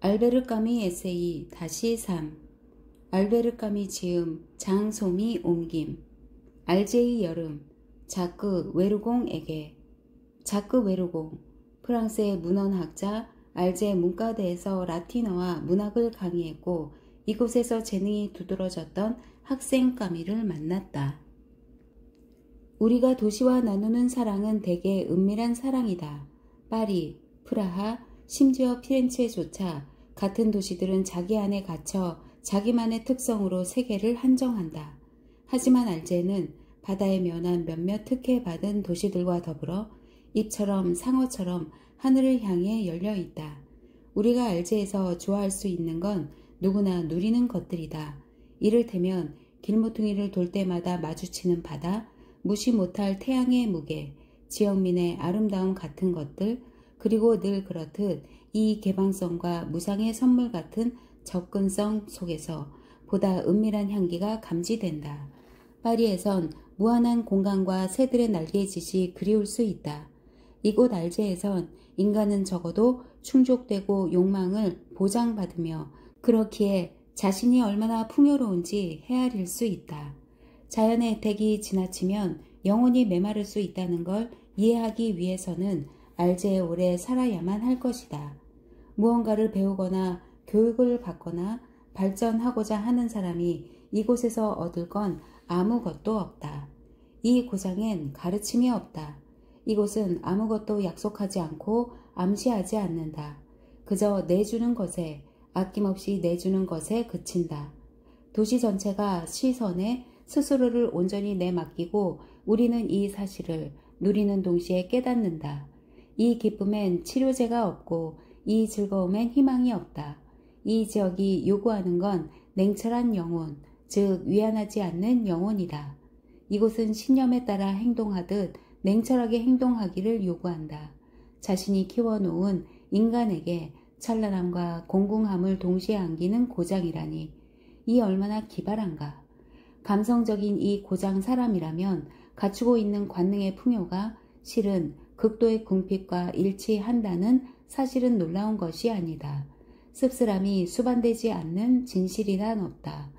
알베르 까미 에세이 다시 3. 알베르 까미 지음 장소미 옮김. 알제의 여름. 자크 외르공에게. 자크 외르공. 프랑스의 문헌학자, 알제 문과대에서 라틴어와 문학을 강의했고 이곳에서 재능이 두드러졌던 학생 까미를 만났다. 우리가 도시와 나누는 사랑은 대개 은밀한 사랑이다. 파리, 프라하, 심지어 피렌체조차 같은 도시들은 자기 안에 갇혀 자기만의 특성으로 세계를 한정한다. 하지만 알제는 바다에 면한 몇몇 특혜받은 도시들과 더불어 잎처럼 상어처럼 하늘을 향해 열려 있다. 우리가 알제에서 좋아할 수 있는 건 누구나 누리는 것들이다. 이를테면 길모퉁이를 돌 때마다 마주치는 바다, 무시 못할 태양의 무게, 지역민의 아름다움 같은 것들, 그리고 늘 그렇듯 이 개방성과 무상의 선물 같은 접근성 속에서 보다 은밀한 향기가 감지된다. 파리에선 무한한 공간과 새들의 날개짓이 그리울 수 있다. 이곳 알제에선 인간은 적어도 충족되고 욕망을 보장받으며 그렇기에 자신이 얼마나 풍요로운지 헤아릴 수 있다. 자연의 혜택이 지나치면 영혼이 메마를 수 있다는 걸 이해하기 위해서는 알제에 오래 살아야만 할 것이다. 무언가를 배우거나 교육을 받거나 발전하고자 하는 사람이 이곳에서 얻을 건 아무것도 없다. 이 고장엔 가르침이 없다. 이곳은 아무것도 약속하지 않고 암시하지 않는다. 그저 내주는 것에, 아낌없이 내주는 것에 그친다. 도시 전체가 시선에 스스로를 온전히 내맡기고 우리는 이 사실을 누리는 동시에 깨닫는다. 이 기쁨엔 치료제가 없고 이 즐거움엔 희망이 없다. 이 지역이 요구하는 건 냉철한 영혼, 즉 위안하지 않는 영혼이다. 이곳은 신념에 따라 행동하듯 냉철하게 행동하기를 요구한다. 자신이 키워놓은 인간에게 찬란함과 공공함을 동시에 안기는 고장이라니 이 얼마나 기발한가. 감성적인 이 고장 사람이라면 갖추고 있는 관능의 풍요가 실은 극도의 궁핍과 일치한다는 사실은 놀라운 것이 아니다. 씁쓸함이 수반되지 않는 진실이란 없다.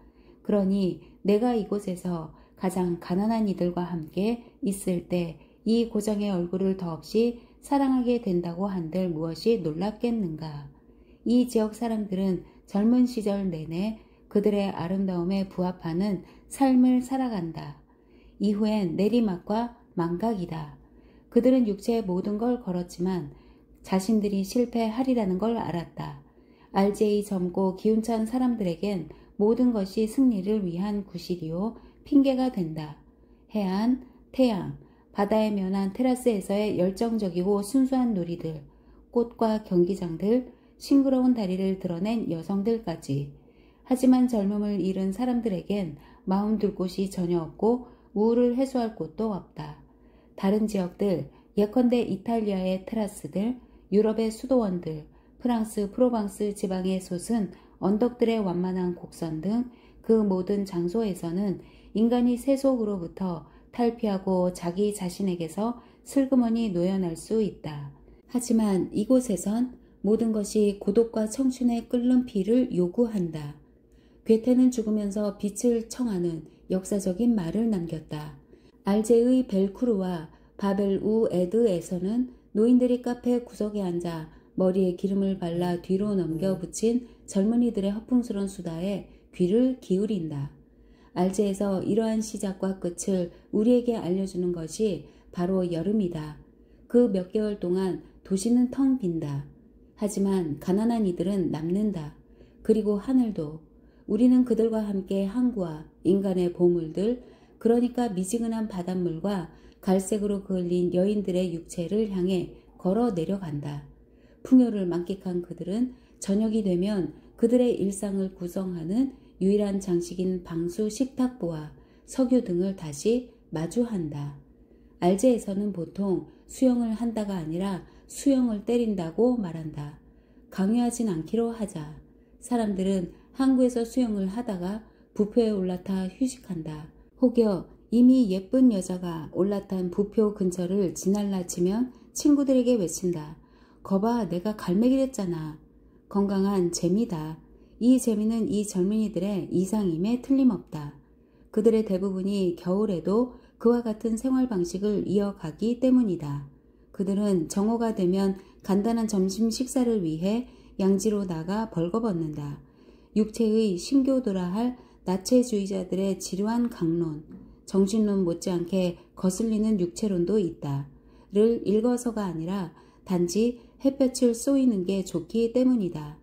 그러니 내가 이곳에서 가장 가난한 이들과 함께 있을 때 이 고장의 얼굴을 더없이 사랑하게 된다고 한들 무엇이 놀랍겠는가. 이 지역 사람들은 젊은 시절 내내 그들의 아름다움에 부합하는 삶을 살아간다. 이후엔 내리막과 망각이다. 그들은 육체의 모든 걸 걸었지만 자신들이 실패하리라는 걸 알았다. 알제의 젊고 기운찬 사람들에겐 모든 것이 승리를 위한 구실이요 핑계가 된다. 해안, 태양, 바다에 면한 테라스에서의 열정적이고 순수한 놀이들, 꽃과 경기장들, 싱그러운 다리를 드러낸 여성들까지. 하지만 젊음을 잃은 사람들에겐 마음 둘 곳이 전혀 없고 우울을 해소할 곳도 없다. 다른 지역들, 예컨대 이탈리아의 테라스들, 유럽의 수도원들, 프랑스 프로방스 지방의 솟은 언덕들의 완만한 곡선 등 그 모든 장소에서는 인간이 세속으로부터 탈피하고 자기 자신에게서 슬그머니 놓여날 수 있다. 하지만 이곳에선 모든 것이 고독과 청춘의 끓는 피를 요구한다. 괴테는 죽으면서 빛을 청하는 역사적인 말을 남겼다. 알제의 벨쿠르와 바벨 우 에드에서는 노인들이 카페 구석에 앉아 머리에 기름을 발라 뒤로 넘겨 붙인 젊은이들의 허풍스러운 수다에 귀를 기울인다. 알제에서 이러한 시작과 끝을 우리에게 알려주는 것이 바로 여름이다. 그 몇 개월 동안 도시는 텅 빈다. 하지만 가난한 이들은 남는다. 그리고 하늘도. 우리는 그들과 함께 항구와 인간의 보물들, 그러니까 미지근한 바닷물과 갈색으로 그을린 여인들의 육체를 향해 걸어 내려간다. 풍요를 만끽한 그들은 저녁이 되면 그들의 일상을 구성하는 유일한 장식인 방수 식탁보와 석유 등을 다시 마주한다. 알제에서는 보통 수영을 한다가 아니라 수영을 때린다고 말한다. 강요하진 않기로 하자. 사람들은 항구에서 수영을 하다가 부표에 올라타 휴식한다. 혹여 이미 예쁜 여자가 올라탄 부표 근처를 지날라치면 친구들에게 외친다. 거봐, 내가 갈매기랬잖아. 건강한 재미다. 이 재미는 이 젊은이들의 이상임에 틀림없다. 그들의 대부분이 겨울에도 그와 같은 생활 방식을 이어가기 때문이다. 그들은 정오가 되면 간단한 점심 식사를 위해 양지로 나가 벌거벗는다. 육체의 신교도라 할 나체주의자들의 지루한 강론, 정신론 못지않게 거슬리는 육체론도 있다. 를 읽어서가 아니라 단지 햇볕을 쏘이는 게 좋기 때문이다.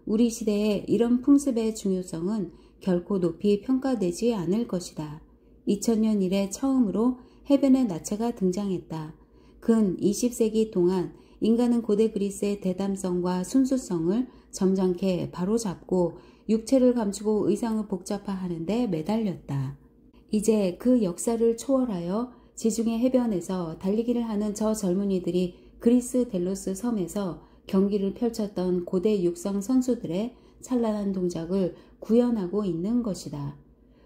우리 시대에 이런 풍습의 중요성은 결코 높이 평가되지 않을 것이다. 2000년 이래 처음으로 해변의 나체가 등장했다. 근 20세기 동안 인간은 고대 그리스의 대담성과 순수성을 점잖게 바로잡고 육체를 감추고 의상을 복잡화하는 데 매달렸다. 이제 그 역사를 초월하여 지중해 해변에서 달리기를 하는 저 젊은이들이 그리스 델로스 섬에서 경기를 펼쳤던 고대 육상 선수들의 찬란한 동작을 구현하고 있는 것이다.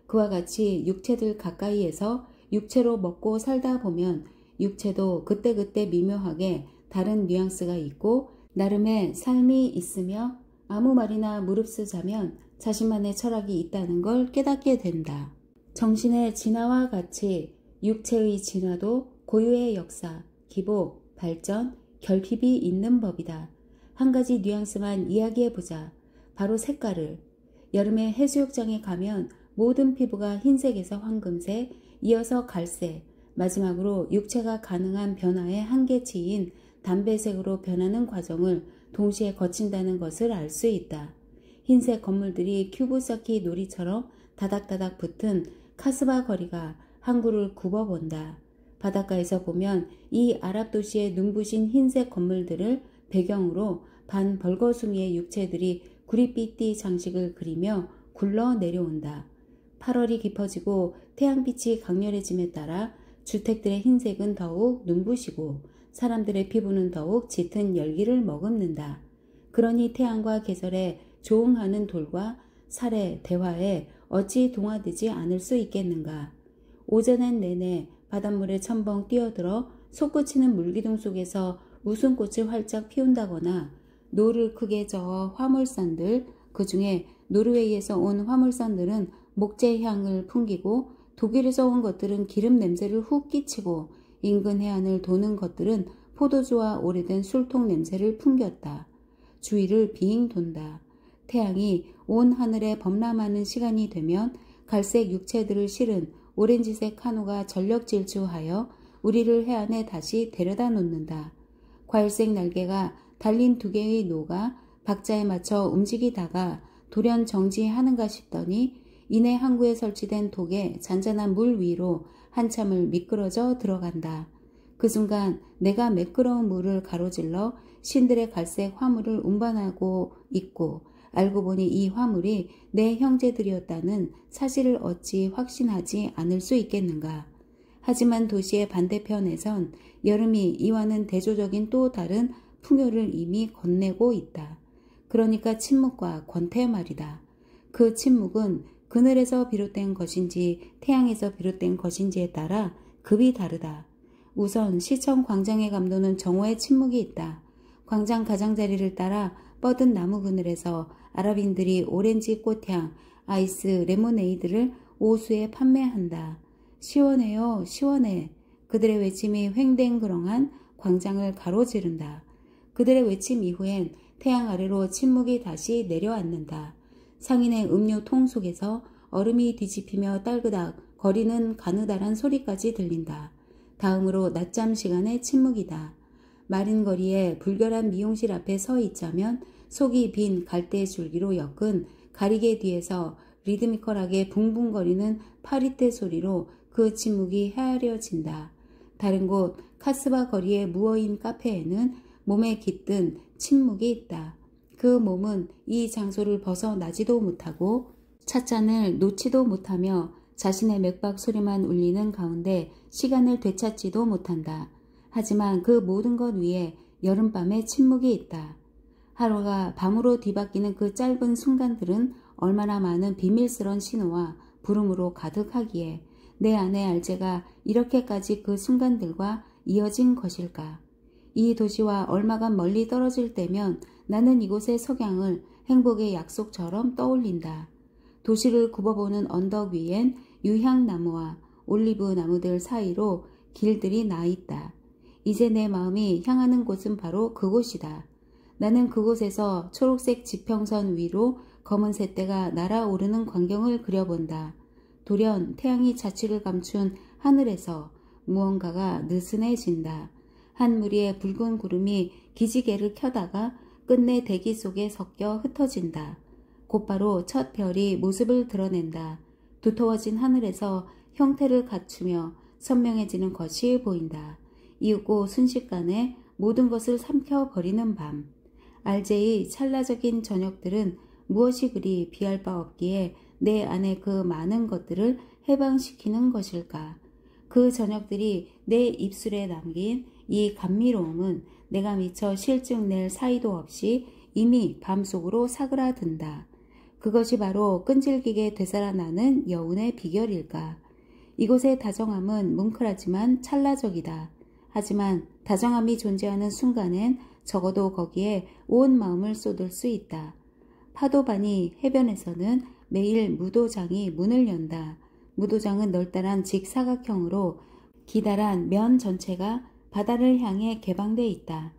그와 같이 육체들 가까이에서 육체로 먹고 살다 보면 육체도 그때그때 미묘하게 다른 뉘앙스가 있고 나름의 삶이 있으며 아무 말이나 무릅쓰자면 자신만의 철학이 있다는 걸 깨닫게 된다. 정신의 진화와 같이 육체의 진화도 고유의 역사, 기복, 발전, 결핍이 있는 법이다. 한 가지 뉘앙스만 이야기해보자. 바로 색깔을. 여름에 해수욕장에 가면 모든 피부가 흰색에서 황금색, 이어서 갈색, 마지막으로 육체가 가능한 변화의 한계치인 담배색으로 변하는 과정을 동시에 거친다는 것을 알 수 있다. 흰색 건물들이 큐브 쌓기 놀이처럼 다닥다닥 붙은 카스바 거리가 항구를 굽어본다. 바닷가에서 보면 이 아랍 도시의 눈부신 흰색 건물들을 배경으로 반 벌거숭이의 육체들이 구릿빛띠 장식을 그리며 굴러 내려온다. 8월이 깊어지고 태양빛이 강렬해짐에 따라 주택들의 흰색은 더욱 눈부시고 사람들의 피부는 더욱 짙은 열기를 머금는다. 그러니 태양과 계절에 조응하는 돌과 살의 대화에 어찌 동화되지 않을 수 있겠는가. 오전엔 내내 바닷물에 첨벙 뛰어들어 솟구치는 물기둥 속에서 웃음꽃을 활짝 피운다거나 노를 크게 저어 화물선들, 그 중에 노르웨이에서 온 화물선들은 목재 향을 풍기고 독일에서 온 것들은 기름 냄새를 훅 끼치고 인근 해안을 도는 것들은 포도주와 오래된 술통 냄새를 풍겼다. 주위를 빙 돈다. 태양이 온 하늘에 범람하는 시간이 되면 갈색 육체들을 실은 오렌지색 카누가 전력 질주하여 우리를 해안에 다시 데려다 놓는다. 과일색 날개가 달린 두 개의 노가 박자에 맞춰 움직이다가 돌연 정지하는가 싶더니 이내 항구에 설치된 독에 잔잔한 물 위로 한참을 미끄러져 들어간다. 그 순간 내가 매끄러운 물을 가로질러 신들의 갈색 화물을 운반하고 있고 알고 보니 이 화물이 내 형제들이었다는 사실을 어찌 확신하지 않을 수 있겠는가. 하지만 도시의 반대편에선 여름이 이와는 대조적인 또 다른 풍요를 이미 건네고 있다. 그러니까 침묵과 권태 말이다. 그 침묵은 그늘에서 비롯된 것인지 태양에서 비롯된 것인지에 따라 급이 다르다. 우선 시청 광장의 감도는 정오의 침묵이 있다. 광장 가장자리를 따라 뻗은 나무 그늘에서 아랍인들이 오렌지 꽃향, 아이스, 레모네이드를 오수에 판매한다. 시원해요, 시원해. 그들의 외침이 횡댕그렁한 광장을 가로지른다. 그들의 외침 이후엔 태양 아래로 침묵이 다시 내려앉는다. 상인의 음료통 속에서 얼음이 뒤집히며 딸그닥 거리는 가느다란 소리까지 들린다. 다음으로 낮잠 시간의 침묵이다. 마린 거리에 불결한 미용실 앞에 서 있자면 속이 빈 갈대 줄기로 엮은 가리개 뒤에서 리드미컬하게 붕붕거리는 파리떼 소리로 그 침묵이 헤아려진다. 다른 곳 카스바 거리의 무어인 카페에는 몸에 깃든 침묵이 있다. 그 몸은 이 장소를 벗어나지도 못하고 찻잔을 놓지도 못하며 자신의 맥박 소리만 울리는 가운데 시간을 되찾지도 못한다. 하지만 그 모든 것 위에 여름밤의 침묵이 있다. 하루가 밤으로 뒤바뀌는 그 짧은 순간들은 얼마나 많은 비밀스러운 신호와 부름으로 가득하기에 내 안의 알제가 이렇게까지 그 순간들과 이어진 것일까. 이 도시와 얼마간 멀리 떨어질 때면 나는 이곳의 석양을 행복의 약속처럼 떠올린다. 도시를 굽어보는 언덕 위엔 유향나무와 올리브 나무들 사이로 길들이 나 있다. 이제 내 마음이 향하는 곳은 바로 그곳이다. 나는 그곳에서 초록색 지평선 위로 검은 새떼가 날아오르는 광경을 그려본다. 돌연 태양이 자취를 감춘 하늘에서 무언가가 느슨해진다. 한 무리의 붉은 구름이 기지개를 켜다가 끝내 대기 속에 섞여 흩어진다. 곧바로 첫 별이 모습을 드러낸다. 두터워진 하늘에서 형태를 갖추며 선명해지는 것이 보인다. 이윽고 순식간에 모든 것을 삼켜버리는 밤. 알제의 찰나적인 저녁들은 무엇이 그리 비할 바 없기에 내 안에 그 많은 것들을 해방시키는 것일까? 그 저녁들이 내 입술에 남긴 이 감미로움은 내가 미처 실증 낼 사이도 없이 이미 밤속으로 사그라든다. 그것이 바로 끈질기게 되살아나는 여운의 비결일까? 이곳의 다정함은 뭉클하지만 찰나적이다. 하지만 다정함이 존재하는 순간엔 적어도 거기에 온 마음을 쏟을 수 있다. 파도반이 해변에서는 매일 무도장이 문을 연다. 무도장은 널따란 직사각형으로 기다란 면 전체가 바다를 향해 개방돼 있다.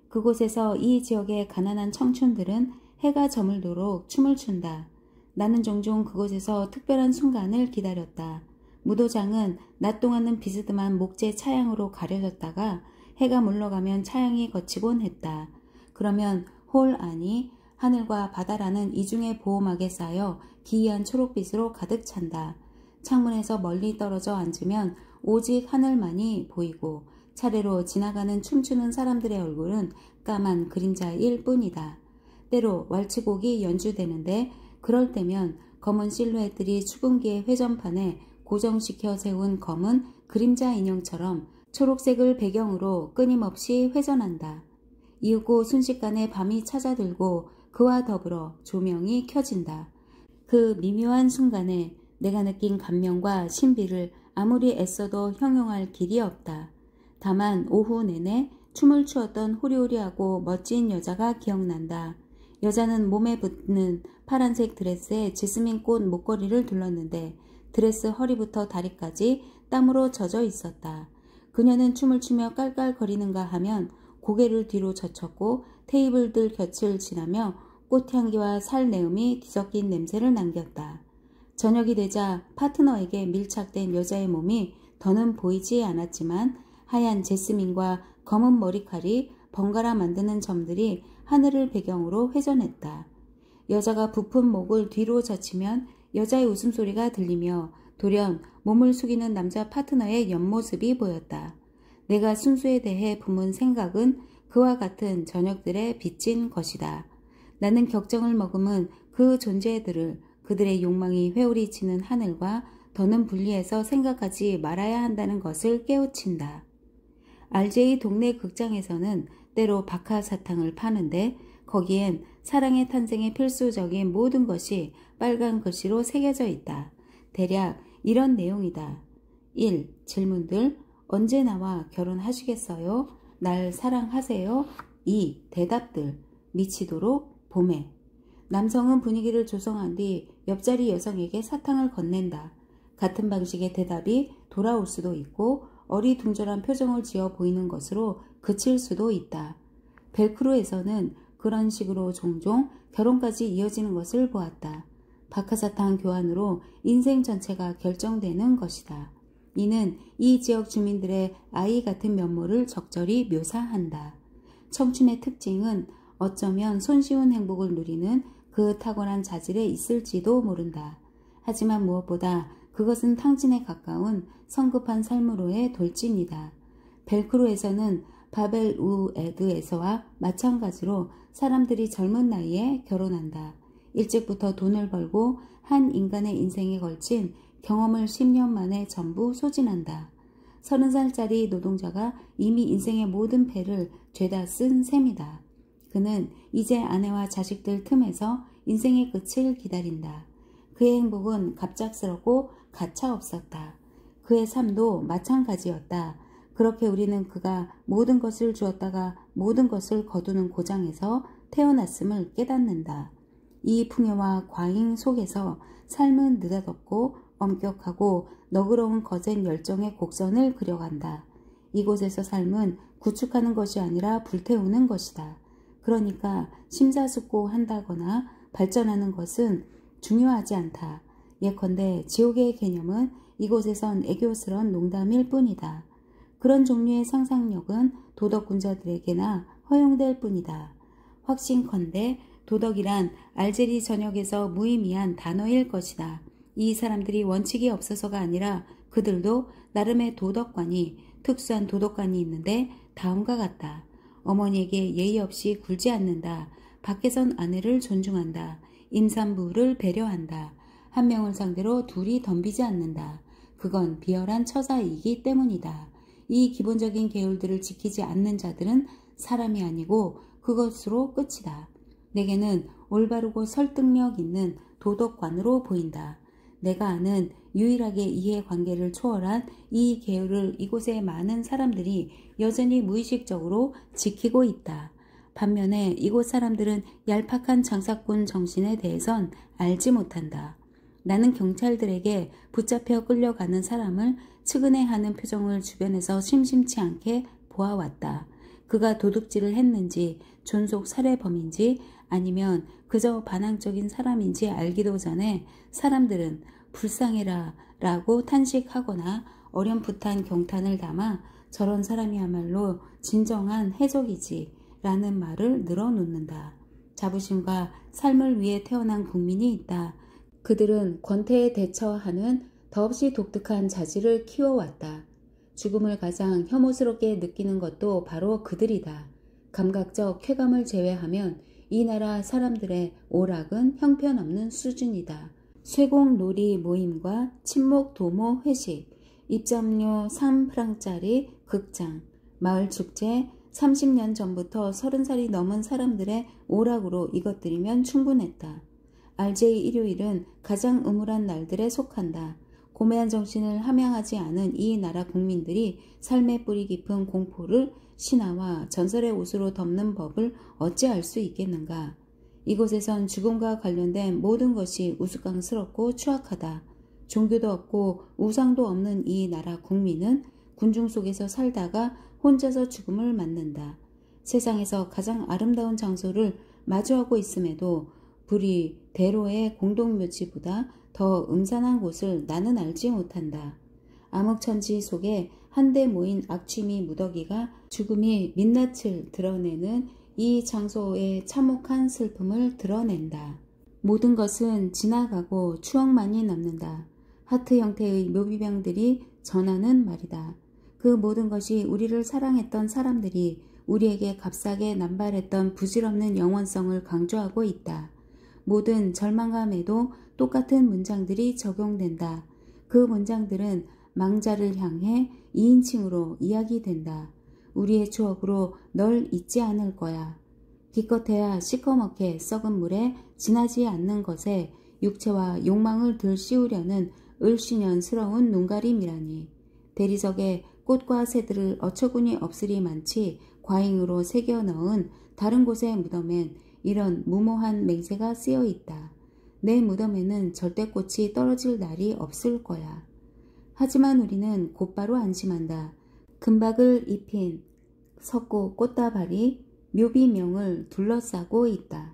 그곳에서 이 지역의 가난한 청춘들은 해가 저물도록 춤을 춘다. 나는 종종 그곳에서 특별한 순간을 기다렸다. 무도장은 낮 동안은 비스듬한 목재 차양으로 가려졌다가 해가 물러가면 차양이 걷히곤 했다. 그러면 홀 안이 하늘과 바다라는 이중의 보호막에 쌓여 기이한 초록빛으로 가득 찬다. 창문에서 멀리 떨어져 앉으면 오직 하늘만이 보이고 차례로 지나가는 춤추는 사람들의 얼굴은 까만 그림자일 뿐이다. 때로 왈츠곡이 연주되는데 그럴 때면 검은 실루엣들이 추궁기의 회전판에 고정시켜 세운 검은 그림자 인형처럼 초록색을 배경으로 끊임없이 회전한다. 이윽고 순식간에 밤이 찾아들고 그와 더불어 조명이 켜진다. 그 미묘한 순간에 내가 느낀 감명과 신비를 아무리 애써도 형용할 길이 없다. 다만 오후 내내 춤을 추었던 호리호리하고 멋진 여자가 기억난다. 여자는 몸에 붙는 파란색 드레스에 지스민꽃 목걸이를 둘렀는데 드레스 허리부터 다리까지 땀으로 젖어 있었다. 그녀는 춤을 추며 깔깔거리는가 하면 고개를 뒤로 젖혔고 테이블들 곁을 지나며 꽃향기와 살내음이 뒤섞인 냄새를 남겼다. 저녁이 되자 파트너에게 밀착된 여자의 몸이 더는 보이지 않았지만 하얀 제스민과 검은 머리칼이 번갈아 만드는 점들이 하늘을 배경으로 회전했다. 여자가 부푼 목을 뒤로 젖히면 여자의 웃음소리가 들리며 돌연 몸을 숙이는 남자 파트너의 옆모습이 보였다. 내가 순수에 대해 품은 생각은 그와 같은 저녁들에 빚진 것이다. 나는 격정을 머금은 그 존재들을 그들의 욕망이 회오리 치는 하늘과 더는 분리해서 생각하지 말아야 한다는 것을 깨우친다. 알제이 동네 극장에서는 때로 박하사탕을 파는데 거기엔 사랑의 탄생에 필수적인 모든 것이 빨간 글씨로 새겨져 있다. 대략 이런 내용이다. 1. 질문들. 언제 나와 결혼하시겠어요? 날 사랑하세요? 2. 대답들. 미치도록 봄에. 남성은 분위기를 조성한 뒤 옆자리 여성에게 사탕을 건넨다. 같은 방식의 대답이 돌아올 수도 있고 어리둥절한 표정을 지어 보이는 것으로 그칠 수도 있다. 벨크로에서는 그런 식으로 종종 결혼까지 이어지는 것을 보았다. 박하사탕 교환으로 인생 전체가 결정되는 것이다. 이는 이 지역 주민들의 아이 같은 면모를 적절히 묘사한다. 청춘의 특징은 어쩌면 손쉬운 행복을 누리는 그 탁월한 자질에 있을지도 모른다. 하지만 무엇보다 그것은 탕진에 가까운 성급한 삶으로의 돌진이다. 벨크로에서는 바벨우에드에서와 마찬가지로 사람들이 젊은 나이에 결혼한다. 일찍부터 돈을 벌고 한 인간의 인생에 걸친 경험을 10년 만에 전부 소진한다. 30살짜리 노동자가 이미 인생의 모든 패를 죄다 쓴 셈이다. 그는 이제 아내와 자식들 틈에서 인생의 끝을 기다린다. 그의 행복은 갑작스럽고 가차없었다. 그의 삶도 마찬가지였다. 그렇게 우리는 그가 모든 것을 주었다가 모든 것을 거두는 고장에서 태어났음을 깨닫는다. 이 풍요와 과잉 속에서 삶은 느닷없고 엄격하고 너그러운 거센 열정의 곡선을 그려간다. 이곳에서 삶은 구축하는 것이 아니라 불태우는 것이다. 그러니까 심사숙고한다거나 발전하는 것은 중요하지 않다. 예컨대 지옥의 개념은 이곳에선 애교스런 농담일 뿐이다. 그런 종류의 상상력은 도덕군자들에게나 허용될 뿐이다. 확신컨대 도덕이란 알제리 전역에서 무의미한 단어일 것이다. 이 사람들이 원칙이 없어서가 아니라 그들도 나름의 도덕관이, 특수한 도덕관이 있는데 다음과 같다. 어머니에게 예의 없이 굴지 않는다. 밖에선 아내를 존중한다. 임산부를 배려한다. 한 명을 상대로 둘이 덤비지 않는다. 그건 비열한 처사이기 때문이다. 이 기본적인 계율들을 지키지 않는 자들은 사람이 아니고 그것으로 끝이다. 내게는 올바르고 설득력 있는 도덕관으로 보인다. 내가 아는 유일하게 이해관계를 초월한 이 계율을 이곳의 많은 사람들이 여전히 무의식적으로 지키고 있다. 반면에 이곳 사람들은 얄팍한 장사꾼 정신에 대해선 알지 못한다. 나는 경찰들에게 붙잡혀 끌려가는 사람을 측은해하는 표정을 주변에서 심심치 않게 보아왔다. 그가 도둑질을 했는지 존속 살해범인지 아니면 그저 반항적인 사람인지 알기도 전에 사람들은 불쌍해라 라고 탄식하거나 어렴풋한 경탄을 담아 저런 사람이야말로 진정한 해적이지 라는 말을 늘어놓는다. 자부심과 삶을 위해 태어난 국민이 있다. 그들은 권태에 대처하는 더없이 독특한 자질을 키워왔다. 죽음을 가장 혐오스럽게 느끼는 것도 바로 그들이다. 감각적 쾌감을 제외하면 이 나라 사람들의 오락은 형편없는 수준이다. 쇠공놀이 모임과 친목 도모 회식, 입장료 3프랑짜리 극장, 마을 축제, 30년 전부터 30살이 넘은 사람들의 오락으로 이것들이면 충분했다. 알제이 일요일은 가장 음울한 날들에 속한다. 고매한 정신을 함양하지 않은 이 나라 국민들이 삶의 뿌리 깊은 공포를 신화와 전설의 옷으로 덮는 법을 어찌 알 수 있겠는가. 이곳에선 죽음과 관련된 모든 것이 우스꽝스럽고 추악하다. 종교도 없고 우상도 없는 이 나라 국민은 군중 속에서 살다가 혼자서 죽음을 맞는다. 세상에서 가장 아름다운 장소를 마주하고 있음에도 불이 대로의 공동묘지보다 더 음산한 곳을 나는 알지 못한다. 암흑천지 속에 한데 모인 악취미 무더기가 죽음이 민낯을 드러내는 이 장소의 참혹한 슬픔을 드러낸다. 모든 것은 지나가고 추억만이 남는다. 하트 형태의 묘비병들이 전하는 말이다. 그 모든 것이 우리를 사랑했던 사람들이 우리에게 값싸게 남발했던 부질없는 영원성을 강조하고 있다. 모든 절망감에도 똑같은 문장들이 적용된다. 그 문장들은 망자를 향해 2인칭으로 이야기된다. 우리의 추억으로 널 잊지 않을 거야. 기껏해야 시커멓게 썩은 물에 지나지 않는 것에 육체와 욕망을 들씌우려는 을씨년스러운 눈가림이라니. 대리석에 꽃과 새들을 어처구니 없으리만치 과잉으로 새겨 넣은 다른 곳의 무덤엔 이런 무모한 맹세가 쓰여 있다. 내 무덤에는 절대 꽃이 떨어질 날이 없을 거야. 하지만 우리는 곧바로 안심한다. 금박을 입힌 석고 꽃다발이 묘비명을 둘러싸고 있다.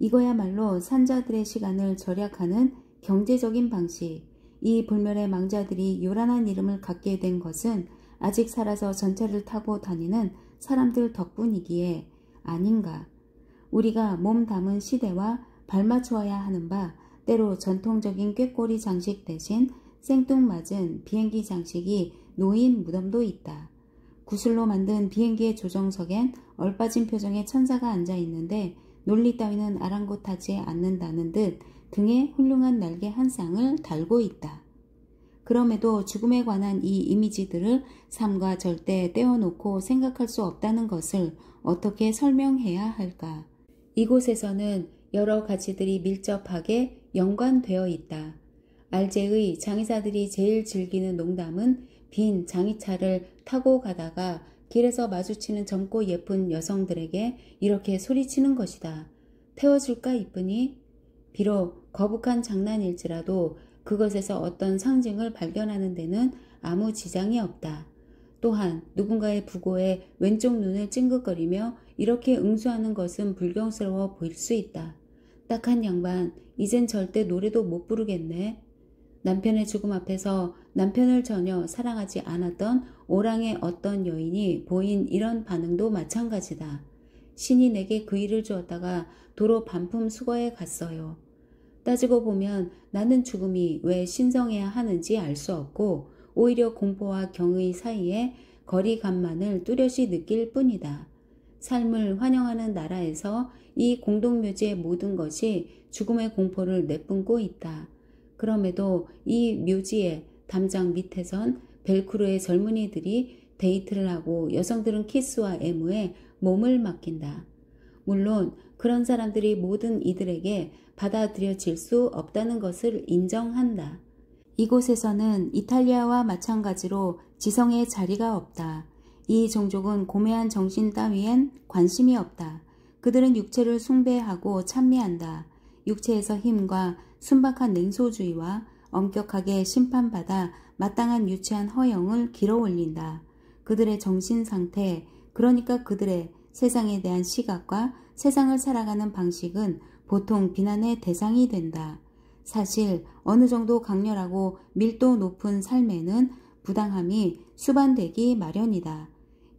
이거야말로 산자들의 시간을 절약하는 경제적인 방식. 이 불멸의 망자들이 요란한 이름을 갖게 된 것은 아직 살아서 전차를 타고 다니는 사람들 덕분이기에 아닌가. 우리가 몸 담은 시대와 발맞추어야 하는 바 때로 전통적인 꾀꼬리 장식 대신 생뚱맞은 비행기 장식이 놓인 무덤도 있다. 구슬로 만든 비행기의 조정석엔 얼빠진 표정의 천사가 앉아있는데 논리 따위는 아랑곳하지 않는다는 듯 등에 훌륭한 날개 한 쌍을 달고 있다. 그럼에도 죽음에 관한 이 이미지들을 삶과 절대 떼어놓고 생각할 수 없다는 것을 어떻게 설명해야 할까? 이곳에서는 여러 가지들이 밀접하게 연관되어 있다. 알제의 장의사들이 제일 즐기는 농담은 빈 장의차를 타고 가다가 길에서 마주치는 젊고 예쁜 여성들에게 이렇게 소리치는 것이다. 태워줄까 이쁘니? 비록 거북한 장난일지라도 그것에서 어떤 상징을 발견하는 데는 아무 지장이 없다. 또한 누군가의 부고에 왼쪽 눈을 찡긋거리며 이렇게 응수하는 것은 불경스러워 보일 수 있다. 딱한 양반, 이젠 절대 노래도 못 부르겠네. 남편의 죽음 앞에서 남편을 전혀 사랑하지 않았던 오랑의 어떤 여인이 보인 이런 반응도 마찬가지다. 신이 내게 그 일을 주었다가 도로 반품 수거해 갔어요. 따지고 보면 나는 죽음이 왜 신성해야 하는지 알 수 없고 오히려 공포와 경의 사이에 거리감만을 뚜렷이 느낄 뿐이다. 삶을 환영하는 나라에서 이 공동묘지의 모든 것이 죽음의 공포를 내뿜고 있다. 그럼에도 이 묘지의 담장 밑에선 벨크루의 젊은이들이 데이트를 하고 여성들은 키스와 애무에 몸을 맡긴다. 물론 그런 사람들이 모든 이들에게 받아들여질 수 없다는 것을 인정한다. 이곳에서는 이탈리아와 마찬가지로 지성의 자리가 없다. 이 종족은 고매한 정신 따위엔 관심이 없다. 그들은 육체를 숭배하고 찬미한다. 육체에서 힘과 순박한 냉소주의와 엄격하게 심판받아 마땅한 유치한 허영을 길어 올린다. 그들의 정신 상태, 그러니까 그들의 세상에 대한 시각과 세상을 살아가는 방식은 보통 비난의 대상이 된다. 사실 어느 정도 강렬하고 밀도 높은 삶에는 부당함이 수반되기 마련이다.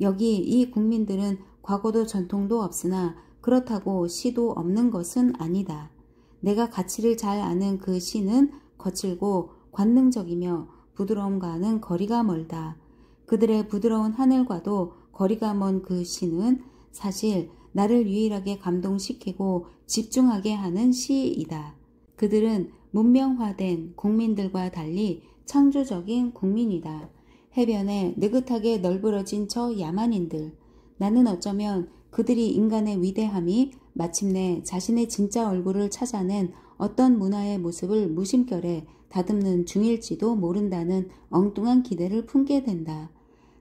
여기 이 국민들은 과거도 전통도 없으나 그렇다고 시도 없는 것은 아니다. 내가 가치를 잘 아는 그 시는 거칠고 관능적이며 부드러움과는 거리가 멀다. 그들의 부드러운 하늘과도 거리가 먼 그 시는 사실 나를 유일하게 감동시키고 집중하게 하는 시이다. 그들은 문명화된 국민들과 달리 창조적인 국민이다. 해변에 느긋하게 널브러진 저 야만인들. 나는 어쩌면 그들이 인간의 위대함이 마침내 자신의 진짜 얼굴을 찾아낸 어떤 문화의 모습을 무심결에 다듬는 중일지도 모른다는 엉뚱한 기대를 품게 된다.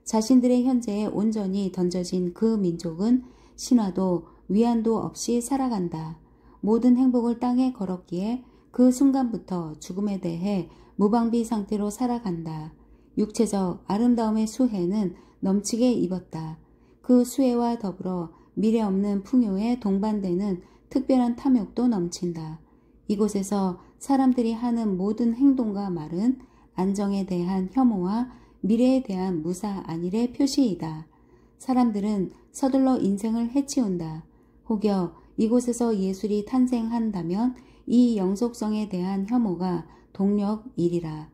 자신들의 현재에 온전히 던져진 그 민족은 신화도 위안도 없이 살아간다. 모든 행복을 땅에 걸었기에 그 순간부터 죽음에 대해 무방비 상태로 살아간다. 육체적 아름다움의 수혜는 넘치게 입었다. 그 수혜와 더불어 미래 없는 풍요에 동반되는 특별한 탐욕도 넘친다. 이곳에서 사람들이 하는 모든 행동과 말은 안정에 대한 혐오와 미래에 대한 무사 안일의 표시이다. 사람들은 서둘러 인생을 해치운다. 혹여 이곳에서 예술이 탄생한다면 이 영속성에 대한 혐오가 동력이리라.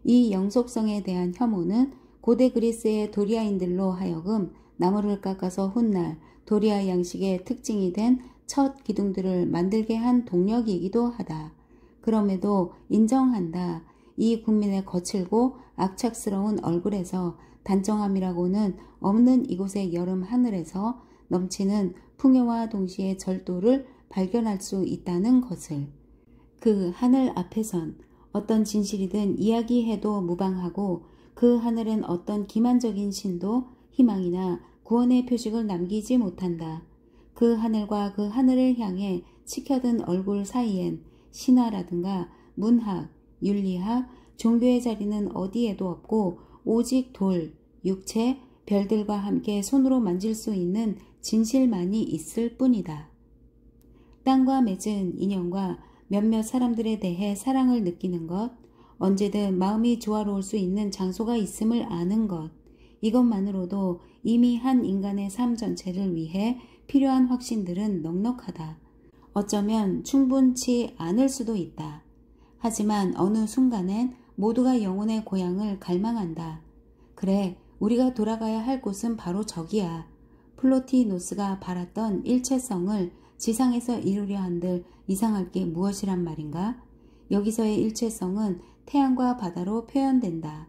이 영속성에 대한 혐오는 고대 그리스의 도리아인들로 하여금 나무를 깎아서 훗날 도리아 양식의 특징이 된 첫 기둥들을 만들게 한 동력이기도 하다. 그럼에도 인정한다. 이 국민의 거칠고 악착스러운 얼굴에서 단정함이라고는 없는 이곳의 여름 하늘에서 넘치는 풍요와 동시에 절도를 발견할 수 있다는 것을. 그 하늘 앞에선 어떤 진실이든 이야기해도 무방하고 그 하늘엔 어떤 기만적인 신도 희망이나 구원의 표식을 남기지 못한다. 그 하늘과 그 하늘을 향해 치켜든 얼굴 사이엔 신화라든가 문학, 윤리학, 종교의 자리는 어디에도 없고 오직 돌, 육체, 별들과 함께 손으로 만질 수 있는 진실만이 있을 뿐이다. 땅과 맺은 인연과 몇몇 사람들에 대해 사랑을 느끼는 것, 언제든 마음이 조화로울 수 있는 장소가 있음을 아는 것, 이것만으로도 이미 한 인간의 삶 전체를 위해 필요한 확신들은 넉넉하다. 어쩌면 충분치 않을 수도 있다. 하지만 어느 순간엔 모두가 영혼의 고향을 갈망한다. 그래, 우리가 돌아가야 할 곳은 바로 저기야. 플로티노스가 바랐던 일체성을 지상에서 이루려 한들 이상할 게 무엇이란 말인가? 여기서의 일체성은 태양과 바다로 표현된다.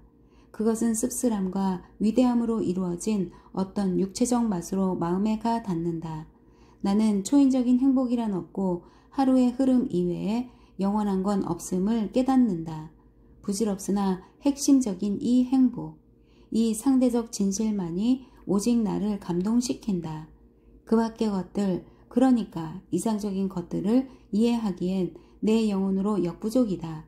그것은 씁쓸함과 위대함으로 이루어진 어떤 육체적 맛으로 마음에 가 닿는다. 나는 초인적인 행복이란 없고 하루의 흐름 이외에 영원한 건 없음을 깨닫는다. 부질없으나 핵심적인 이 행복, 이 상대적 진실만이 오직 나를 감동시킨다. 그 밖의 것들, 그러니까 이상적인 것들을 이해하기엔 내 영혼으로 역부족이다.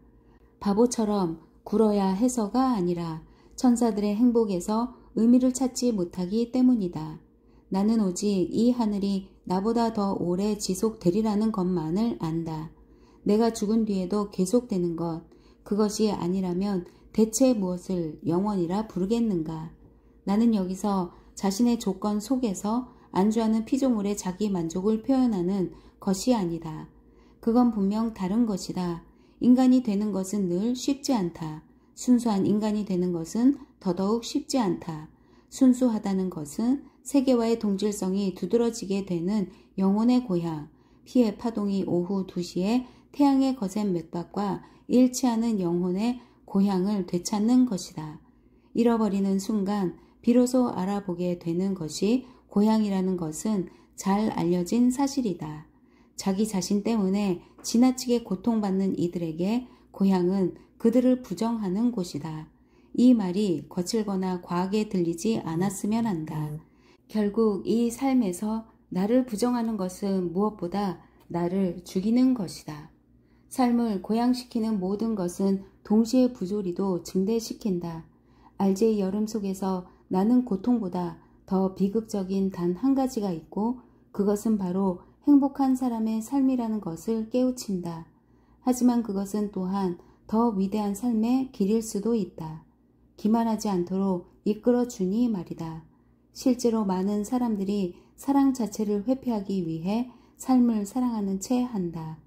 바보처럼 굴어야 해서가 아니라 천사들의 행복에서 의미를 찾지 못하기 때문이다. 나는 오직 이 하늘이 나보다 더 오래 지속되리라는 것만을 안다. 내가 죽은 뒤에도 계속되는 것, 그것이 아니라면 대체 무엇을 영원이라 부르겠는가. 나는 여기서 자신의 조건 속에서 안주하는 피조물의 자기 만족을 표현하는 것이 아니다. 그건 분명 다른 것이다. 인간이 되는 것은 늘 쉽지 않다. 순수한 인간이 되는 것은 더더욱 쉽지 않다. 순수하다는 것은 세계와의 동질성이 두드러지게 되는 영혼의 고향, 피의 파동이 오후 2시에 태양의 거센 맥박과 일치하는 영혼의 고향을 되찾는 것이다. 잃어버리는 순간 비로소 알아보게 되는 것이 고향이라는 것은 잘 알려진 사실이다. 자기 자신 때문에 지나치게 고통받는 이들에게 고향은 그들을 부정하는 곳이다. 이 말이 거칠거나 과하게 들리지 않았으면 한다. 결국 이 삶에서 나를 부정하는 것은 무엇보다 나를 죽이는 것이다. 삶을 고양시키는 모든 것은 동시에 부조리도 증대시킨다. 알제이 여름 속에서 나는 고통보다 더 비극적인 단 한 가지가 있고 그것은 바로 행복한 사람의 삶이라는 것을 깨우친다. 하지만 그것은 또한 더 위대한 삶의 길일 수도 있다. 기만하지 않도록 이끌어주니 말이다. 실제로 많은 사람들이 사랑 자체를 회피하기 위해 삶을 사랑하는 채 한다.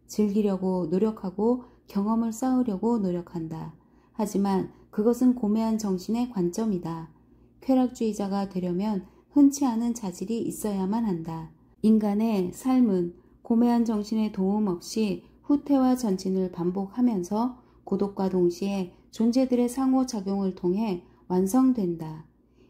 즐기려고 노력하고 경험을 쌓으려고 노력한다. 하지만 그것은 고매한 정신의 관점이다. 쾌락주의자가 되려면 흔치 않은 자질이 있어야만 한다. 인간의 삶은 고매한 정신의 도움 없이 후퇴와 전진을 반복하면서 고독과 동시에 존재들의 상호작용을 통해 완성된다.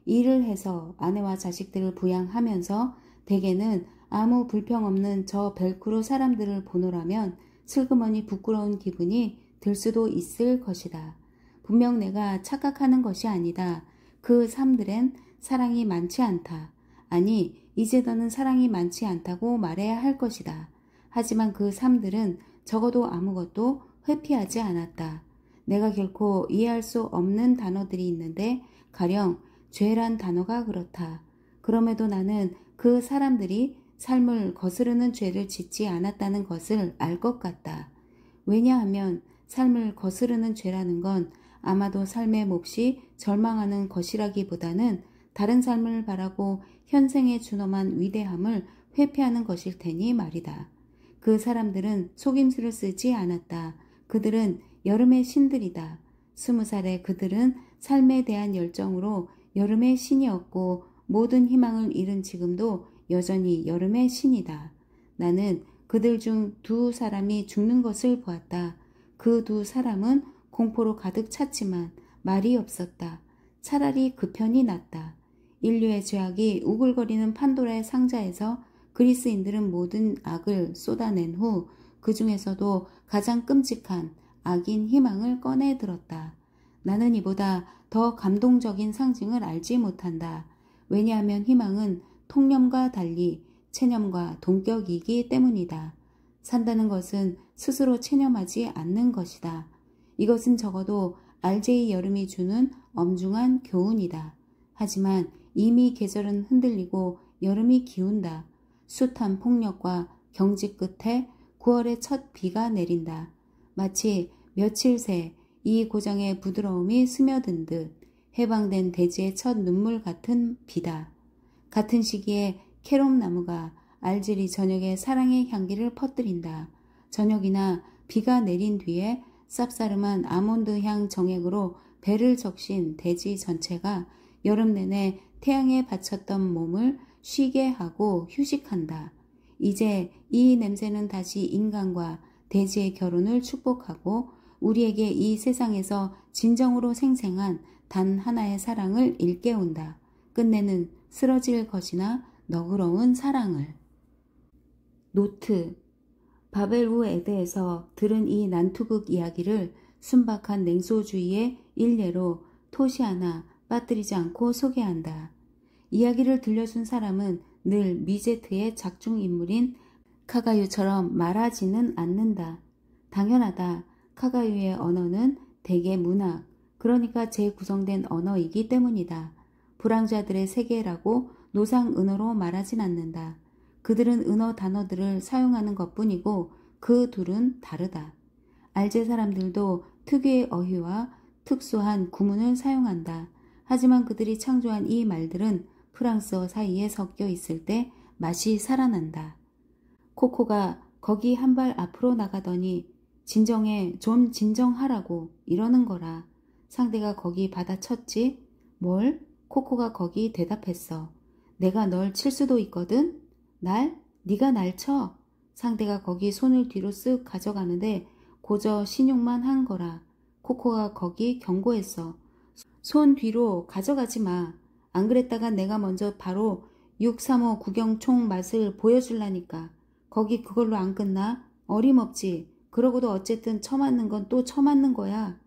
일을 해서 아내와 자식들을 부양하면서 대개는 아무 불평 없는 저 벨크루 사람들을 보노라면 슬그머니 부끄러운 기분이 들 수도 있을 것이다. 분명 내가 착각하는 것이 아니다. 그 삶들엔 사랑이 많지 않다. 아니, 이제 더는 사랑이 많지 않다고 말해야 할 것이다. 하지만 그 삶들은 적어도 아무것도 회피하지 않았다. 내가 결코 이해할 수 없는 단어들이 있는데 가령 죄란 단어가 그렇다. 그럼에도 나는 그 사람들이 삶을 거스르는 죄를 짓지 않았다는 것을 알 것 같다. 왜냐하면 삶을 거스르는 죄라는 건 아마도 삶의 몫이 절망하는 것이라기보다는 다른 삶을 바라고 현생에 준엄한 위대함을 회피하는 것일 테니 말이다. 그 사람들은 속임수를 쓰지 않았다. 그들은 여름의 신들이다. 20살의 그들은 삶에 대한 열정으로 여름의 신이었고 모든 희망을 잃은 지금도 여전히 여름의 신이다. 나는 그들 중 2사람이 죽는 것을 보았다. 그 2사람은 공포로 가득 찼지만 말이 없었다. 차라리 그 편이 낫다. 인류의 죄악이 우글거리는 판도라의 상자에서 그리스인들은 모든 악을 쏟아낸 후 그 중에서도 가장 끔찍한 악인 희망을 꺼내 들었다. 나는 이보다 더 감동적인 상징을 알지 못한다. 왜냐하면 희망은 통념과 달리 체념과 동격이기 때문이다. 산다는 것은 스스로 체념하지 않는 것이다. 이것은 적어도 알제이 여름이 주는 엄중한 교훈이다. 하지만 이미 계절은 흔들리고 여름이 기운다. 숱한 폭력과 경직 끝에 9월의 첫 비가 내린다. 마치 며칠 새 이 고장의 부드러움이 스며든 듯 해방된 대지의 첫 눈물 같은 비다. 같은 시기에 캐롬나무가 알제리 전역에 사랑의 향기를 퍼뜨린다. 저녁이나 비가 내린 뒤에 쌉싸름한 아몬드 향 정액으로 배를 적신 대지 전체가 여름 내내 태양에 바쳤던 몸을 쉬게 하고 휴식한다. 이제 이 냄새는 다시 인간과 대지의 결혼을 축복하고 우리에게 이 세상에서 진정으로 생생한 단 하나의 사랑을 일깨운다. 끝내는 쓰러질 것이나 너그러운 사랑을. 노트. 바벨우 에드에서 들은 이 난투극 이야기를 순박한 냉소주의의 일례로 토시 하나 빠뜨리지 않고 소개한다. 이야기를 들려준 사람은 늘 미제트의 작중 인물인 카가유처럼 말하지는 않는다. 당연하다. 카가유의 언어는 대개 문학, 그러니까 재구성된 언어이기 때문이다. 불황자들의 세계라고 노상 은어로 말하진 않는다. 그들은 은어 단어들을 사용하는 것뿐이고 그 둘은 다르다. 알제 사람들도 특유의 어휘와 특수한 구문을 사용한다. 하지만 그들이 창조한 이 말들은 프랑스어 사이에 섞여 있을 때 맛이 살아난다. 코코가 거기 한 발 앞으로 나가더니 진정해, 좀 진정하라고 이러는 거라. 상대가 거기 받아쳤지? 뭘? 코코가 거기 대답했어. 내가 널 칠 수도 있거든? 날? 네가 날 쳐? 상대가 거기 손을 뒤로 쓱 가져가는데 고저 신용만 한 거라. 코코가 거기 경고했어. 손 뒤로 가져가지 마. 안 그랬다가 내가 먼저 바로 635 구경총 맛을 보여줄라니까. 거기 그걸로 안 끝나? 어림없지. 그러고도 어쨌든 처맞는 건 또 처맞는 거야.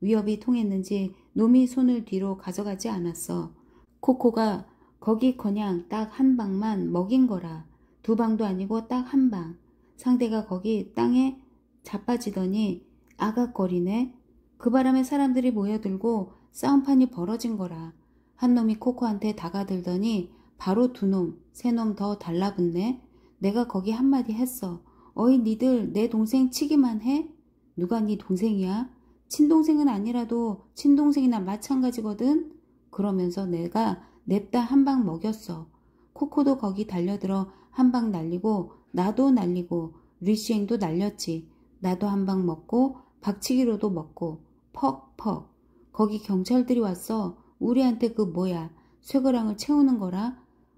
위협이 통했는지 놈이 손을 뒤로 가져가지 않았어. 코코가 거기 그냥 딱 한 방만 먹인 거라. 두 방도 아니고 딱 한 방. 상대가 거기 땅에 자빠지더니 아각거리네. 그 바람에 사람들이 모여들고 싸움판이 벌어진 거라. 한 놈이 코코한테 다가들더니 바로 두 놈, 세 놈 더 달라붙네. 내가 거기 한마디 했어. 어이 니들 내 동생 치기만 해? 누가 네 동생이야? 친동생은 아니라도 친동생이나 마찬가지거든? 그러면서 내가 냅다 한 방 먹였어. 코코도 거기 달려들어 한 방 날리고 나도 날리고 류시앵도 날렸지. 나도 한 방 먹고 박치기로도 먹고 퍽퍽. 거기 경찰들이 왔어. 우리한테 그 뭐야 쇠고랑을 채우는 거라.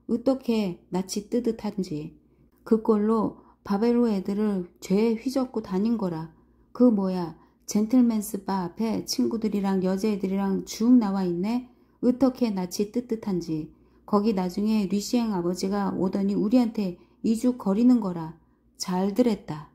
어떻게 낯이 뜨듯한지. 그 꼴로 바벨로 애들을 죄에 휘젓고 다닌 거라. 그 뭐야 젠틀맨스 바 앞에 친구들이랑 여자애들이랑 쭉 나와 있네. 어떻게 낯이 뜨뜻한지. 거기 나중에 류시앵 아버지가 오더니 우리한테 이죽 거리는 거라. 잘들 했다.